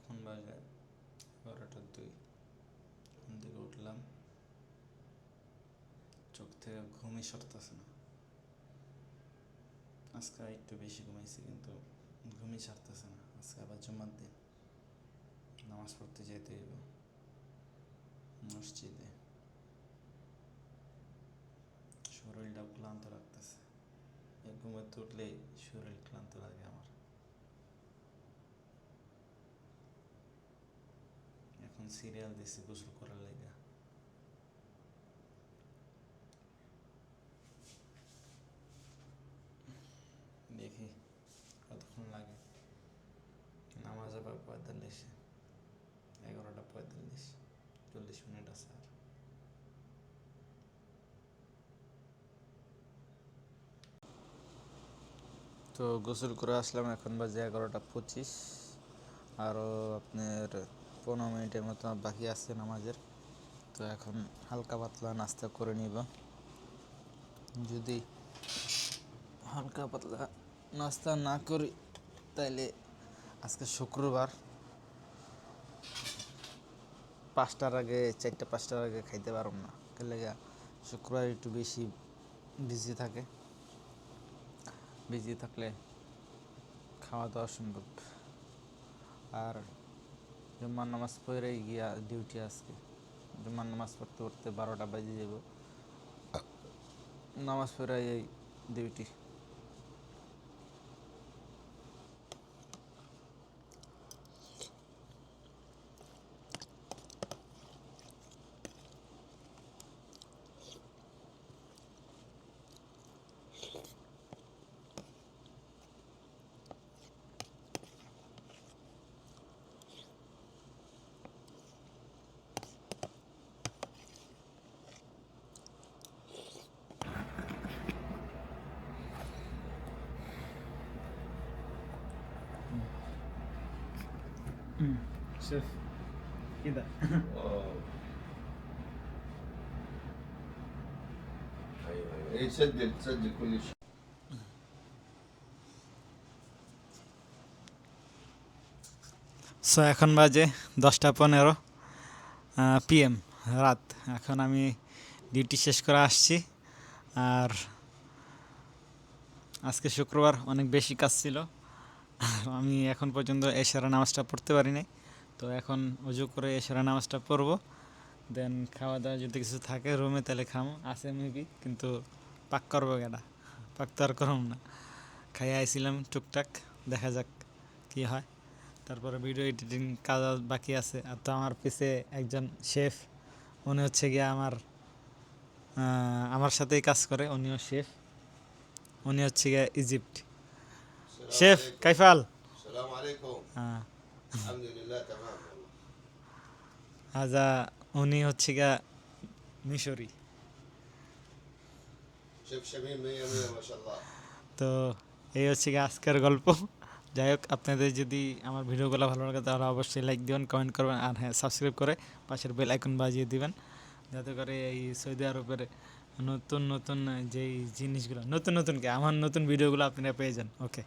এখন বাজে 12:02। ঘুম থেকে উঠলাম, চোখ থেকে ঘুমই সরতেছে না। আজকে একটু বেশি ঘুমাইছি, কিন্তু ঘুমই ছাড়তেছে না। আজকে আবার জুম্মার দিন, নামাজ পড়তে যেতে হইব মসজিদে। শরীরটাও ক্লান্ত লাগতেছে। ঘুমাতে উঠলেই শরীর ক্লান্ত লাগে আমার। এখন সিরিয়াল দিছি গোসল করার লেগে। দেখি কতক্ষণ লাগে। নামাজ আবার 45, 11:45, 40 মিনিট আছে আর। তো গোসল করে আসলাম, এখন বাজে 11:25। আরও আপনার 15 মিনিটের মতো বাকি আছে নামাজের। তো এখন হালকা পাতলা নাস্তা করে নিব। যদি হালকা পাতলা নাস্তা না করি তাইলে আজকে শুক্রবার, 5টার আগে, 4টা-5টার আগে খাইতে পারব না। লেগা শুক্রবার একটু বেশি বিজি থাকে। বিজি থাকলে খাওয়া দাওয়া সম্ভব। আর জুম্মার নামাজ পড়ে গিয়া ডিউটি আজকে। জুম্মার নামাজ পড়তে পড়তে 12টা বাজে যাব। নামাজ পড়ে এই ডিউটি। شوف كذا. واو. ايوه ايوه ايه، تسجل كل شيء. সো এখন বাজে 10:15 PM রাত। এখন আমি ডিউটি শেষ করে আসছি। আর আজকে শুক্রবার, অনেক বেশি কাজ ছিল। আমি এখন পর্যন্ত এশারা নামাজটা পড়তে পারি নাই। তো এখন অজু করে এশারা নামাজটা পড়বো। দেন খাওয়া দাওয়া যদি কিছু থাকে রুমে তাহলে খামো, আছে মেবি, কিন্তু পাক করবো কেডা? পাক তো আর করব না। খাইয়ে আইছিলাম টুকটাক, দেখা যাক কি হয়। তারপরে ভিডিও এডিটিং কাজ বাকি আছে। আর তো আমার পিছে একজন শেফ, উনি হচ্ছে গিয়ে আমার সাথেই কাজ করে। উনিও শেফ, উনি হচ্ছে গিয়ে ইজিপ্ট শেফ। কাইফাল? السلام عليكم. হ্যাঁ, الحمد لله تمام والله. আজা উনি হচ্ছে গিয়া মিশরি। شيف شميم 100 ما شاء الله. তো এই হচ্ছে গিয়ে আজকের গল্প। যাই হোক, আপনাদের যদি আমার ভিডিওগুলো ভালো লাগে তাহলে অবশ্যই লাইক দিবেন, কমেন্ট করবেন, আর হ্যাঁ, সাবস্ক্রাইব করে পাশের বেল আইকন বাজিয়ে দিবেন, যাতে করে এই সৌদি আরবের নতুন নতুন যেই জিনিসগুলো, নতুন নতুন আমার নতুন ভিডিওগুলো আপনারা পেয়ে যান। ওকে।